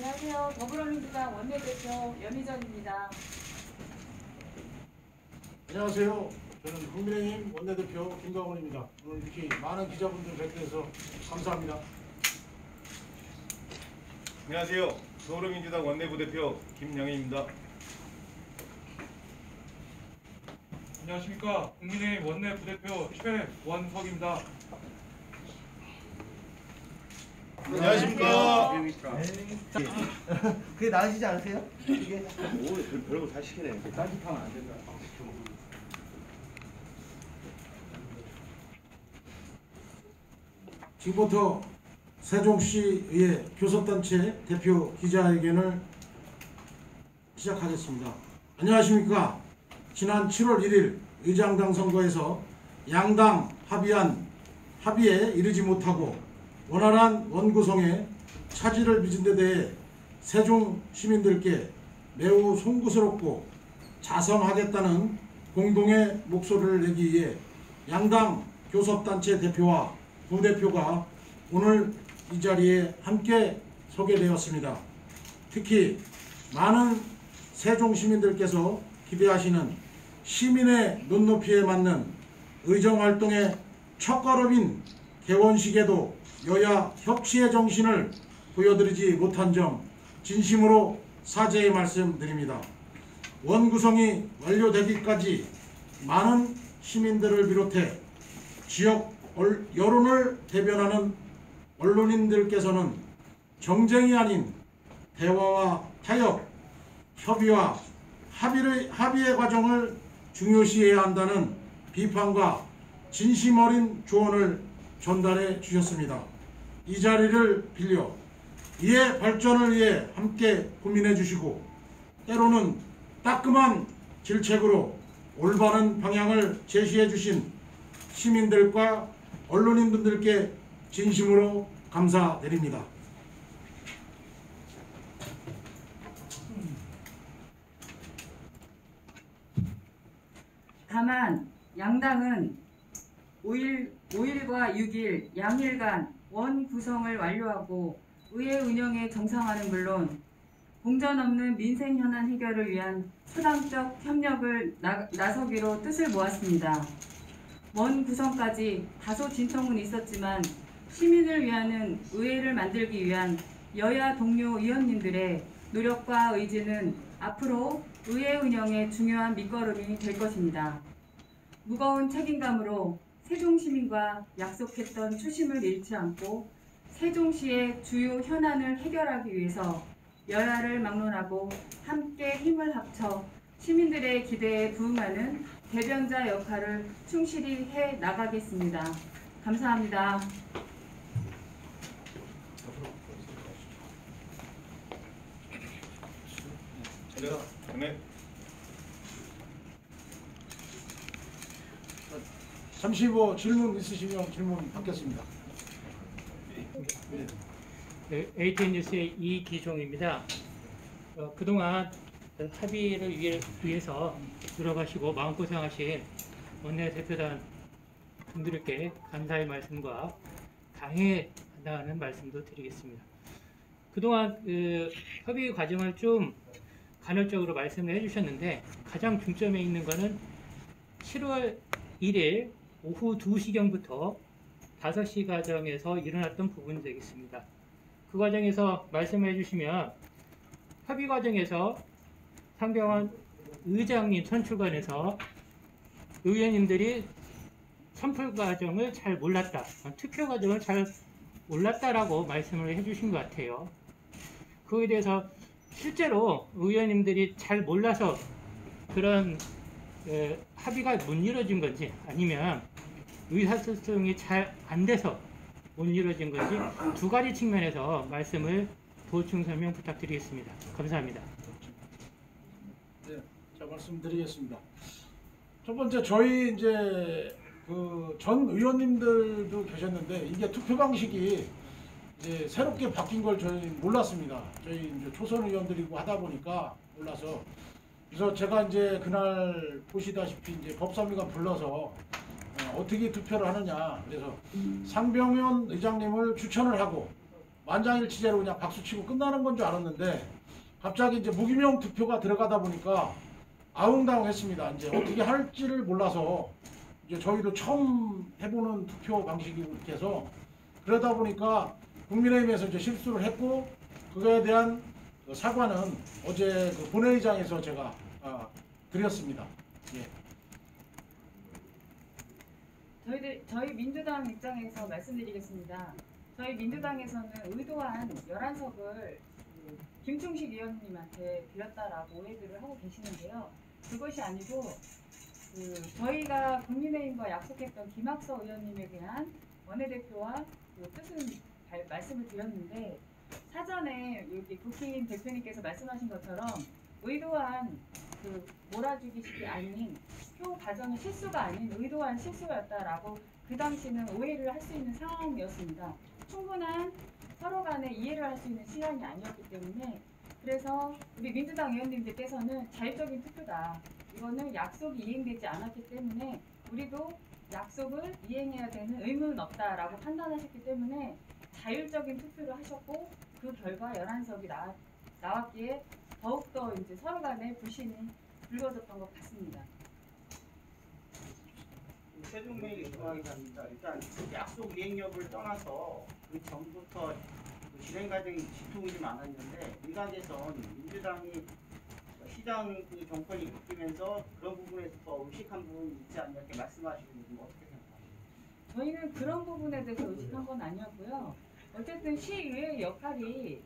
안녕하세요. 더불어민주당 원내대표 염희정입니다. 안녕하세요. 저는 국민의힘 원내대표 김광원입니다. 오늘 이렇게 많은 기자분들 뵙게 돼서 감사합니다. 안녕하세요. 더불어민주당 원내부대표 김영희입니다. 안녕하십니까. 국민의힘 원내부대표 최원석입니다. 안녕하십니까. 그게 나으시지 않으세요? 이게 별거 다 시키네. 딴짓하면 안 된다. 지금부터 세종시의회 교섭단체 대표 기자회견을 시작하겠습니다. 안녕하십니까. 지난 7월 1일 의장당 선거에서 양당 합의에 이르지 못하고 원활한 원구성에 차질을 빚은 데 대해 세종 시민들께 매우 송구스럽고 자성하겠다는 공동의 목소리를 내기 위해 양당 교섭단체 대표와 부대표가 오늘 이 자리에 함께 서게 되었습니다. 특히 많은 세종 시민들께서 기대하시는 시민의 눈높이에 맞는 의정활동의 첫걸음인 개원식에도 여야 협치의 정신을 보여드리지 못한 점 진심으로 사죄의 말씀드립니다. 원구성이 완료되기까지 많은 시민들을 비롯해 지역 여론을 대변하는 언론인들께서는 정쟁이 아닌 대화와 타협, 협의와 합의의 과정을 중요시해야 한다는 비판과 진심 어린 조언을 전달해 주셨습니다. 이 자리를 빌려 이의 발전을 위해 함께 고민해 주시고 때로는 따끔한 질책으로 올바른 방향을 제시해 주신 시민들과 언론인분들께 진심으로 감사드립니다. 다만 양당은 5일과 6일 양일간 원 구성을 완료하고 의회 운영에 정상화는 물론 공전 없는 민생 현안 해결을 위한 수당적 협력을 나서기로 뜻을 모았습니다. 원 구성까지 다소 진통은 있었지만 시민을 위하는 의회를 만들기 위한 여야 동료 의원님들의 노력과 의지는 앞으로 의회 운영의 중요한 밑거름이 될 것입니다. 무거운 책임감으로 세종시민과 약속했던 초심을 잃지 않고 세종시의 주요 현안을 해결하기 위해서 여야를 막론하고 함께 힘을 합쳐 시민들의 기대에 부응하는 대변자 역할을 충실히 해 나가겠습니다. 감사합니다. 네. 잠시 질문 있으시면 질문 받겠습니다. 네, ATN 뉴스의 이기종입니다. 그동안 합의를 위해서 노력하시고 마음고생하신 원내대표단 분들께 감사의 말씀과 당해한다는 말씀도 드리겠습니다. 그동안 협의 과정을 좀 간헐적으로 말씀을 해주셨는데 가장 중점에 있는 것은 7월 1일 오후 2시경부터 5시 과정에서 일어났던 부분이 되겠습니다. 그 과정에서 말씀을 해주시면 협의 과정에서 상병원 의장님 선출관에서 의원님들이 선출 과정을 잘 몰랐다, 투표 과정을 잘 몰랐다라고 말씀을 해주신 것 같아요. 그거에 대해서 실제로 의원님들이 잘 몰라서 그런 합의가 못 이루어진 건지 아니면 의사소통이 잘 안 돼서 못 이루어진 건지 두 가지 측면에서 말씀을 보충 설명 부탁드리겠습니다. 감사합니다. 네, 자 말씀드리겠습니다. 첫 번째 저희 이제 그 전 의원님들도 계셨는데 이게 투표 방식이 이제 새롭게 바뀐 걸 저희 몰랐습니다. 저희 이제 초선 의원들이고 하다 보니까 몰라서 그래서 제가 이제 그날 보시다시피 이제 법사위가 불러서 어떻게 투표를 하느냐 그래서 상병현 의장님을 추천을 하고 만장일치제로 그냥 박수치고 끝나는 건 줄 알았는데 갑자기 이제 무기명 투표가 들어가다 보니까 아웅다웅했습니다. 이제 어떻게 할지를 몰라서 이제 저희도 처음 해보는 투표 방식이고 이렇게 해서 그러다 보니까 국민의힘에서 이제 실수를 했고 그거에 대한 그 사과는 어제 그 본회의장에서 제가 드렸습니다. 예. 저희 민주당 입장에서 말씀드리겠습니다. 저희 민주당에서는 의도한 11석을 김충식 의원님한테 드렸다라고 오해들을 하고 계시는데요. 그것이 아니고 저희가 국민의힘과 약속했던 김학서 의원님에 대한 원내대표와 뜻은 말씀을 드렸는데 사전에 여기 국힘 대표님께서 말씀하신 것처럼 의도한 몰아주기식이 아닌 표 과정의 실수가 아닌 의도한 실수였다라고 그 당시는 오해를 할 수 있는 상황이었습니다. 충분한 서로 간에 이해를 할 수 있는 시간이 아니었기 때문에 그래서 우리 민주당 의원님들께서는 자율적인 투표다. 이거는 약속이 이행되지 않았기 때문에 우리도 약속을 이행해야 되는 의무는 없다라고 판단하셨기 때문에 자율적인 투표를 하셨고 그 결과 11석이 나왔기에 더욱더 이제 서로 간에 불신이 불거졌던 것 같습니다. 최종명이 중앙이랍니다. 일단 약속 이행 여부를 떠나서 그 전부터 그 진행 과정이 지통이 좀 많았는데 일각에선 민주당이 시장 그 정권이 바뀌면서 그런 부분에서 더 의식한 부분이 있지 않냐 이렇게 말씀하시는데 어떻게 생각하세요? 저희는 그런 부분에 대해서 의식한 건 아니었고요. 어쨌든 시의회의 역할이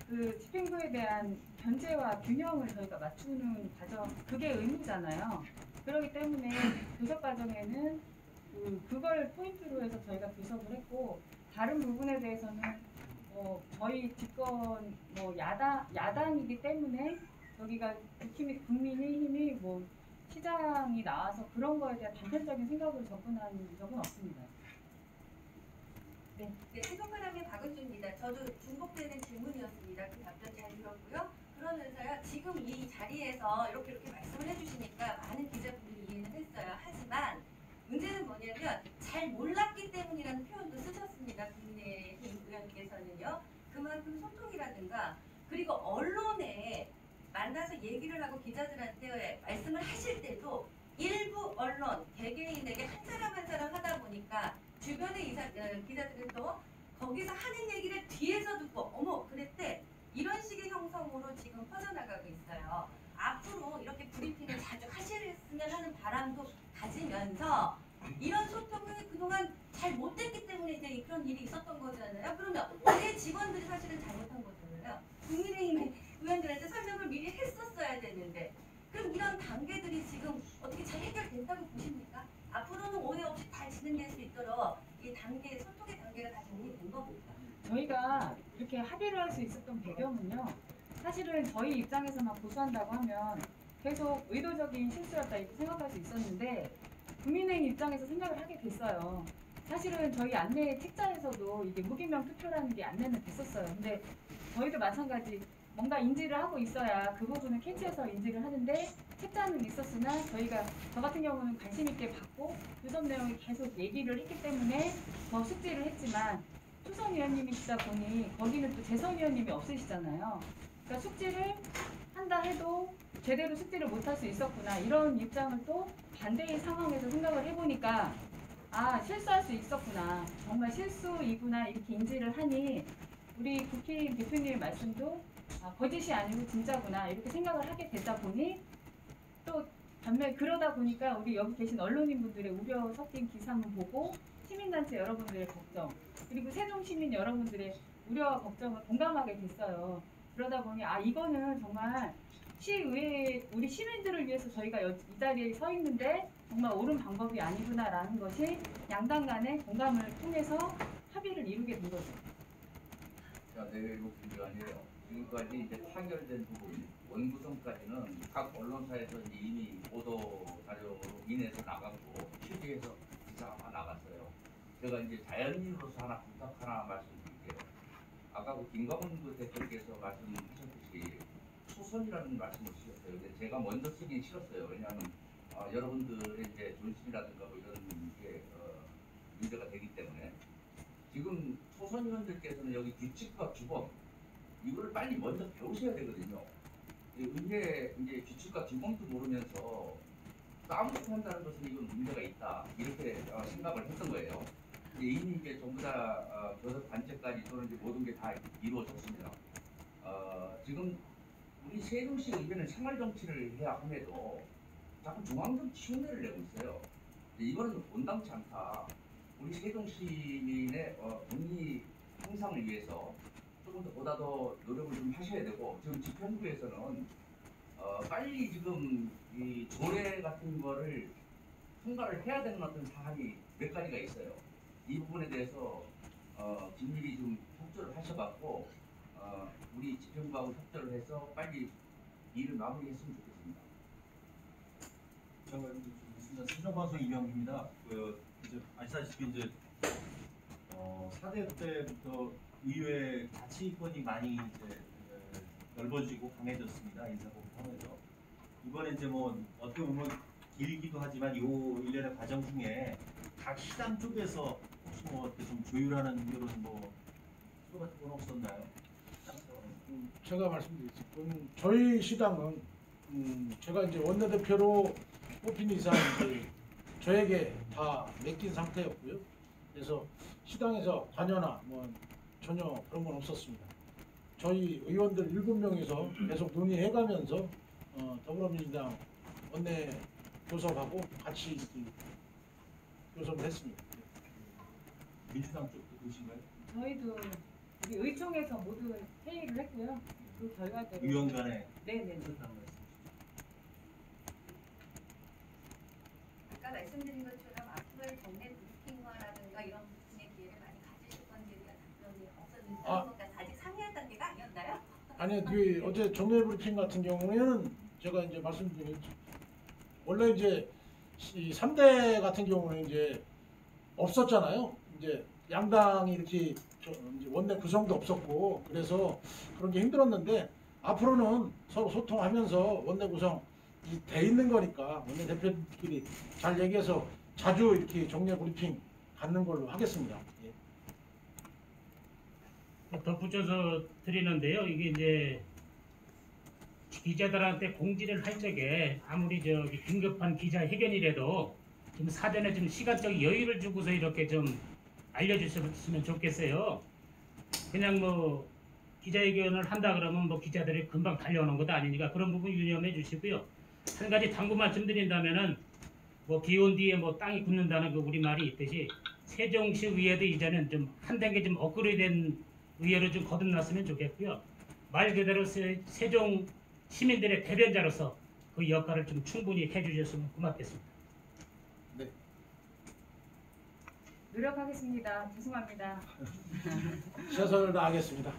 그 집행부에 대한 견제와 균형을 저희가 맞추는 과정, 그게 의무잖아요. 그렇기 때문에 교섭 과정에는 그걸 포인트로 해서 저희가 교섭을 했고 다른 부분에 대해서는 저희 집권 야당이기 때문에 여기가 국민의힘이 시장이 나와서 그런 거에 대한 단편적인 생각으로 접근한 적은 없습니다. 네, 해석하라면 박은주입니다. 저도 중복되는 질문이었습니다. 그 답변 잘 들었고요. 그러면서요, 지금 이 자리에서 이렇게 말씀을 해주시니까 많은 기자분들이 이해는 했어요. 하지만 문제는 뭐냐면 잘 몰랐기 때문이라는 표현도 쓰셨습니다. 국민의힘 의원께서는요. 그만큼 소통이라든가 그리고 언론에 만나서 얘기를 하고 기자들한테 말씀을 하실 때도 일부 언론, 개개인에게 한 사람 한 사람 하다 보니까 주변의 기자들은 또 거기서 하는 얘기를 뒤에서 듣고 어머 그랬대 이런 식의 형성으로 지금 퍼져나가고 있어요. 앞으로 이렇게 브리핑을 자주 하셨으면 하는 바람도 가지면서 이런 소통을 그동안 잘 못했기 때문에 이제 그런 일이 있었던 거잖아요. 그러면 우리 직원들이 사실은 잘못한 거잖아요. 국민의힘 의원들한테 설명을 미리 했었어야 되는데 그럼 이런 단계들이 지금 어떻게 잘 해결된다고 보십니까? 앞으로는 오해 없이 잘 진행될 수 있도록 이 단계, 소통의 단계가 다 정리된 겁니다. 저희가 이렇게 합의를 할 수 있었던 배경은요. 사실은 저희 입장에서만 고소한다고 하면 계속 의도적인 실수였다 이렇게 생각할 수 있었는데 국민의힘 입장에서 생각을 하게 됐어요. 사실은 저희 안내 책자에서도 이게 무기명 투표라는 게 안내는 됐었어요. 근데 저희도 마찬가지 뭔가 인지를 하고 있어야 그 부분을 캐치해서 인지를 하는데 책자는 있었으나 저희가 저 같은 경우는 관심 있게 받고 교섭 내용을 계속 얘기를 했기 때문에 더 숙지를 했지만 초선 의원님이시다 보니 거기는 또 재선 의원님이 없으시잖아요. 그러니까 숙지를 한다 해도 제대로 숙지를 못할 수 있었구나 이런 입장을 또 반대의 상황에서 생각을 해보니까 아 실수할 수 있었구나 정말 실수이구나 이렇게 인지를 하니 우리 국힘 대표님의 말씀도 거짓이 아니고 진짜구나 이렇게 생각을 하게 되다 보니 또 반면 그러다 보니까 우리 여기 계신 언론인분들의 우려 섞인 기사문 보고 시민단체 여러분들의 걱정 그리고 세종시민 여러분들의 우려와 걱정을 공감하게 됐어요. 그러다 보니 이거는 정말 시의회 우리 시민들을 위해서 저희가 이 자리에 서 있는데 정말 옳은 방법이 아니구나라는 것이 양당 간의 공감을 통해서 합의를 이루게 된 거죠. 자, 내외국 문제가 아니에요. 지금까지 이제 타결된 부분, 원구성까지는 각 언론사에서 이미 보도 자료로 인해서 나갔고, 취재해서 기사가 나갔어요. 제가 이제 자연인으로서 하나 부탁 하나 말씀드릴게요. 아까 그 김광훈 대표께서 말씀하셨듯이 초선이라는 말씀을 주셨어요. 근데 제가 먼저 쓰긴 싫었어요. 왜냐하면 여러분들의 이제 존심이라든가 뭐 이런 게 문제가 되기 때문에 지금 초선 의원들께서는 여기 규칙과 규범 이거를 빨리 먼저 배우셔야 되거든요. 이게 이제 규칙과 규범도 모르면서 싸움을 한다는 것은 이건 문제가 있다 이렇게 생각을 했던 거예요. 이미 이제 전부 다 교섭 단체까지 또는 이제 모든 게 다 이루어졌습니다. 지금 우리 세종시 의회는 생활 정치를 해야 함에도 자꾸 중앙정치 흉내를 내고 있어요. 이거는 온당치 않다. 우리 세종 시민의 권리 향상을 위해서 조금 보다 더 노력을 좀 하셔야 되고 지금 집행부에서는 빨리 지금 이 조례 같은 거를 통과를 해야 되는 어떤 사안이 몇 가지가 있어요. 이 부분에 대해서 긴밀히 좀 협조를 하셔갖고 우리 집행부하고 협조를 해서 빨리 일을 마무리했으면 좋겠습니다. 저는 신정방송 이병기입니다. 이제 아시다시피 이제 4대 때부터 의회 자치권이 많이 이제 넓어지고 강해졌습니다. 인사법 포함해서 이번에 이제 뭐 어떻게 보면 길기도 하지만 요 일련의 과정 중에 각 시당 쪽에서 혹시 뭐 어떻게 좀 조율하는 이런 뭐 수도 같은 건 없었나요? 제가 말씀드리겠습니다. 저희 시당은 제가 이제 원내대표로 뽑힌 이상 이제 저에게 다 맡긴 상태였고요. 그래서 시당에서 관여나 뭐 전혀 그런 건 없었습니다. 저희 의원들 7명이서 계속 논의해가면서 더불어민주당 원내 교섭하고 같이 이렇게 교섭을 했습니다. 민주당 쪽도 보신가요? 저희도 우리 의총에서 모두 회의를 했고요. 그 결과대로 의원 간에 네네. 그렇다는 말씀. 아까 말씀드린 것처럼 앞으로의 정례 브리핑화라든가 이런 부분의 기회를 많이 가지실 건지에 대한 답변이 없었는지 그러니까 아직 상의할 단계가 아니었나요? 아니, 어제 정례 브리핑 같은 경우에는 제가 이제 말씀드린 원래 이제 이 3대 같은 경우는 이제 없었잖아요. 이제 양당이 이렇게 이제 원내 구성도 없었고 그래서 그런 게 힘들었는데 앞으로는 서로 소통하면서 원내 구성 돼 있는 거니까 원내 대표끼리 잘 얘기해서 자주 이렇게 정례 브리핑 갖는 걸로 하겠습니다. 예. 덧붙여서 드리는데요. 이게 이제 기자들한테 공지를 할 적에 아무리 저기 긴급한 기자회견이라도 좀 사전에 좀 시간적 여유를 주고서 이렇게 좀 알려주셨으면 좋겠어요. 그냥 뭐 기자회견을 한다 그러면 뭐 기자들이 금방 달려오는 것도 아니니까 그런 부분 유념해 주시고요. 한 가지 당부 말씀드린다면은 뭐 비온 뒤에 뭐 땅이 굳는다는 그 우리말이 있듯이 세종시 의회도 이제는 좀 한 단계 좀 업그레이드된 의회로 좀 거듭났으면 좋겠고요. 말 그대로 세종 시민들의 대변자로서 그 역할을 좀 충분히 해주셨으면 고맙겠습니다. 네. 노력하겠습니다. 죄송합니다. 최선을 다하겠습니다.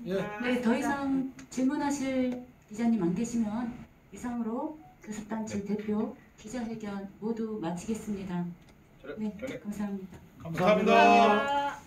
예. 네, 더 이상 질문하실 기자님 안 계시면 이상으로 교섭단체 대표 기자회견 모두 마치겠습니다. 네, 감사합니다. 감사합니다.